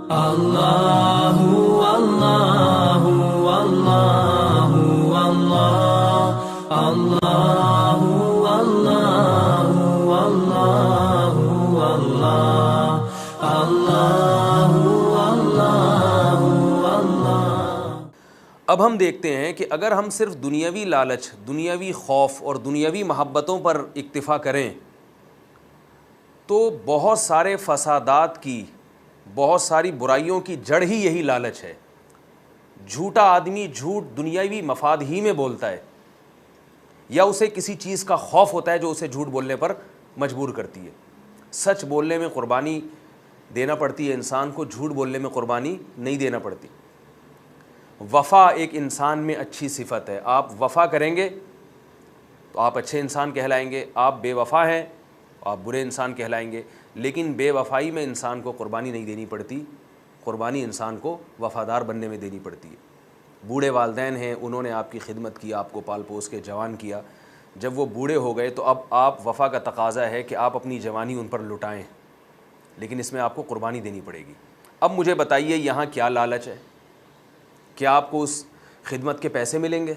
اللہ اللہ اللہ اللہ اللہ اللہ اللہ اللہ اللہ۔ اب ہم دیکھتے ہیں کہ اگر ہم صرف دنیاوی لالچ، دنیاوی خوف اور دنیاوی محبتوں پر اکتفا کریں تو بہت سارے فسادات کی، بہت ساری برائیوں کی جڑ ہی یہی لالچ ہے۔ جھوٹا آدمی جھوٹ دنیاوی مفاد ہی میں بولتا ہے، یا اسے کسی چیز کا خوف ہوتا ہے جو اسے جھوٹ بولنے پر مجبور کرتی ہے۔ سچ بولنے میں قربانی دینا پڑتی ہے انسان کو، جھوٹ بولنے میں قربانی نہیں دینا پڑتی۔ وفا ایک انسان میں اچھی صفت ہے، آپ وفا کریں گے تو آپ اچھے انسان کہلائیں گے، آپ بے وفا ہیں آپ برے انسان کہلائیں گے۔ لیکن بے وفائی میں انسان کو قربانی نہیں دینی پڑتی، قربانی انسان کو وفادار بننے میں دینی پڑتی ہے۔ بوڑھے والدین ہیں، انہوں نے آپ کی خدمت کی، آپ کو پال پوس کے جوان کیا، جب وہ بوڑھے ہو گئے تو اب آپ وفا کا تقاضا ہے کہ آپ اپنی جوانی ان پر لٹائیں، لیکن اس میں آپ کو قربانی دینی پڑے گی۔ اب مجھے بتائیے یہاں کیا لالچ ہے؟ کیا آپ کو اس خدمت کے پیسے ملیں گے؟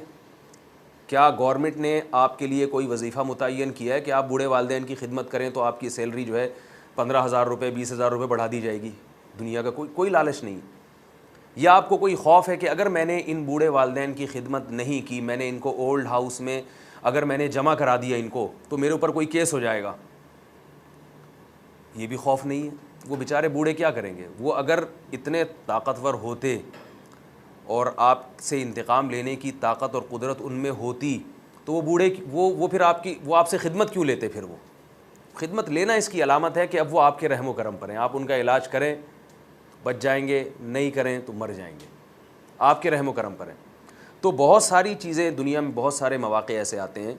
کیا گورنمنٹ نے آپ کے لیے کوئی وظیفہ متعین کیا ہے کہ آپ بوڑھے والدین کی خدمت کریں تو آپ کی سیلری جو ہے 15,000 روپے 20,000 روپے بڑھا دی جائے گی؟ دنیا کا کوئی لالچ نہیں۔ یا آپ کو کوئی خوف ہے کہ اگر میں نے ان بوڑھے والدین کی خدمت نہیں کی، میں نے ان کو اولڈ ہاؤس میں اگر میں نے جمع کرا دیا ان کو تو میرے اوپر کوئی کیس ہو جائے گا؟ یہ بھی خوف نہیں ہے۔ وہ بیچارے بوڑھے کیا کریں گے؟ وہ اگر اتنے طاقتور ہوتے اور آپ سے انتقام لینے کی طاقت اور قدرت ان میں ہوتی تو وہ بوڑھے وہ پھر وہ آپ سے خدمت کیوں لیتے؟ پھر وہ خدمت لینا اس کی علامت ہے کہ اب وہ آپ کے رحم و کرم پر ہیں، آپ ان کا علاج کریں بچ جائیں گے، نہیں کریں تو مر جائیں گے، آپ کے رحم و کرم پر ہیں۔ تو بہت ساری چیزیں دنیا میں، بہت سارے مواقع ایسے آتے ہیں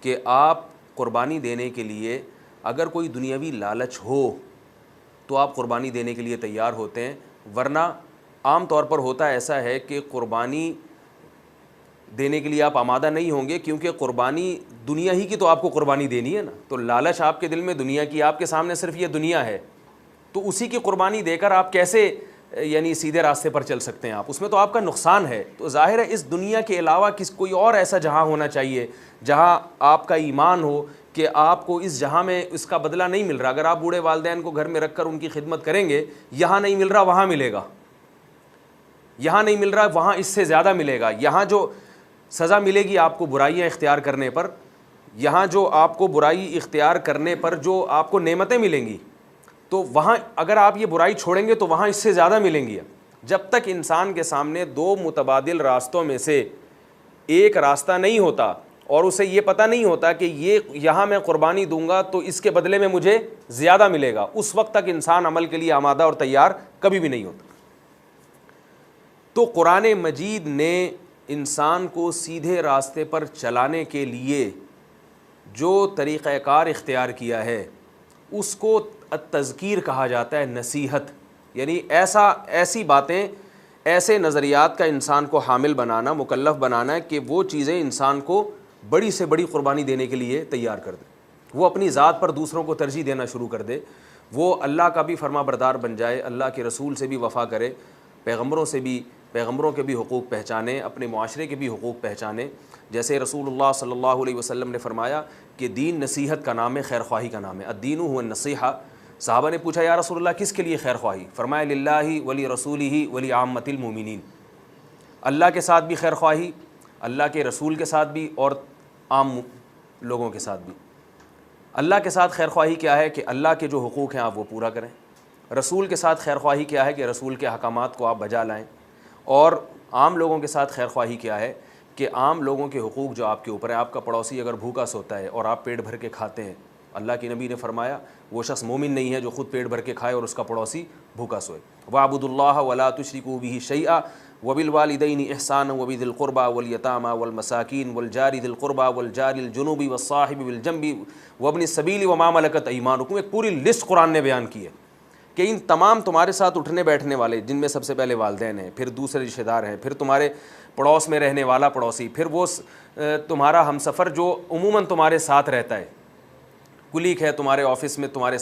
کہ آپ قربانی دینے کے لیے اگر کوئی دنیاوی لالچ ہو تو آپ قربانی دینے کے لیے تیار ہوتے ہیں، ورنہ عام طور پر ہوتا ایسا ہے کہ قربانی دینے کے لیے آپ آمادہ نہیں ہوں گے، کیونکہ قربانی دنیا ہی کی تو آپ کو قربانی دینی ہے نا۔ تو لالچ آپ کے دل میں دنیا کی، آپ کے سامنے صرف یہ دنیا ہے، تو اسی کی قربانی دے کر آپ کیسے یعنی سیدھے راستے پر چل سکتے ہیں؟ آپ اس میں تو آپ کا نقصان ہے۔ تو ظاہر ہے اس دنیا کے علاوہ کوئی اور ایسا جہاں ہونا چاہیے جہاں آپ کا ایمان ہو کہ آپ کو اس جہاں میں اس کا بدلہ نہیں مل رہا۔ اگر آپ بوڑھے والدین کو گھر میں رکھ کر ان کی خدمت کریں گے، یہاں نہیں مل رہا وہاں ملے گا، یہاں نہیں مل رہا وہاں اس سے زیادہ ملے گا۔ یہاں جو سزا ملے گی آپ کو برائیاں اختیار کرنے پر، یہاں جو آپ کو برائی اختیار کرنے پر جو آپ کو نعمتیں ملیں گی، تو وہاں اگر آپ یہ برائی چھوڑیں گے تو وہاں اس سے زیادہ ملیں گی۔ جب تک انسان کے سامنے دو متبادل راستوں میں سے ایک راستہ نہیں ہوتا اور اسے یہ پتہ نہیں ہوتا کہ یہاں میں قربانی دوں گا تو اس کے بدلے میں مجھے زیادہ ملے گا، اس وقت تک انسان عمل کے لیے آمادہ اور تیار کبھی بھی نہیں ہوتا۔ تو قرآن مجید نے انسان کو سیدھے راستے پر چلانے کے لیے جو طریقہ کار اختیار کیا ہے اس کو تذکیر کہا جاتا ہے، نصیحت، یعنی ایسی باتیں، ایسے نظریات کا انسان کو حامل بنانا، مکلف بنانا کہ وہ چیزیں انسان کو بڑی سے بڑی قربانی دینے کے لیے تیار کر دے، وہ اپنی ذات پر دوسروں کو ترجیح دینا شروع کر دے، وہ اللہ کا بھی فرما بردار بن جائے، اللہ کے رسول سے بھی وفا کرے، پیغمبروں کے بھی حقوق پہچانے، اپنے معاشرے کے بھی حقوق پہچانے۔ جیسے رسول اللہ صلی اللہ علیہ وسلم نے فرمایا کہ دین نصیحت کا نام ہے، خیر خواہی کا نام ہے، الدین هو النصیحہ۔ صحابہ نے پوچھا یا رسول اللہ کس کے لیے خیر خواہی؟ فرمایا للہ ولی رسولہ ولی عامۃ المومنین، اللہ کے ساتھ بھی خیر خواہی، اللہ کے رسول کے ساتھ بھی اور عام لوگوں کے ساتھ بھی۔ اللہ کے ساتھ خیر خواہی کیا ہے کہ اللہ کے جو حقوق ہیں آپ وہ پورا کریں، رسول کے ساتھ خیر خواہی کیا ہے کہ رسول کے احکامات کو آپ بجا لائیں، اور عام لوگوں کے ساتھ خیر خواہی کیا ہے کہ عام لوگوں کے حقوق جو آپ کے اوپر ہیں، آپ کا پڑوسی اگر بھوکا سوتا ہے اور آپ پیٹ بھر کے کھاتے ہیں، اللہ کے نبی نے فرمایا وہ شخص مومن نہیں ہے جو خود پیٹ بھر کے کھائے اور اس کا پڑوسی بھوکا سوئے۔ وَاعْبُدُوا اللَّهَ وَلَا تُشْرِكُوا بِهِ شَيْئًا وَبِالْوَالِدَيْنِ إِحْسَانًا وَبِذِي الْقُرْبَى وَالْيَتَامَى وَالْمَسَاكِينِ وَالْجَارِ ذِي الْقُرْبَى وَالْجَارِ الْجُنُوبِ وَالصَّاحِبِ بِالْجَنبِ وَابْنِ السَّبِيلِ وَمَا مَلَكَتْ أَيْمَانُكُمْ۔ ایک پوری لسٹ قرآن نے بیان کی ہے کہ ان تمام تمہارے ساتھ اٹھنے بیٹھنے والے، جن میں سب سے پہلے والدین ہیں، پھر دوسرے رشتہ دار ہیں، پھر تمہارے پڑوس میں رہنے والا پڑوسی، پھر وہ تمہارا ہم سفر جو عموماً تمہارے ساتھ رہتا ہے، کلیگ ہے تمہارے آفس میں تمہارے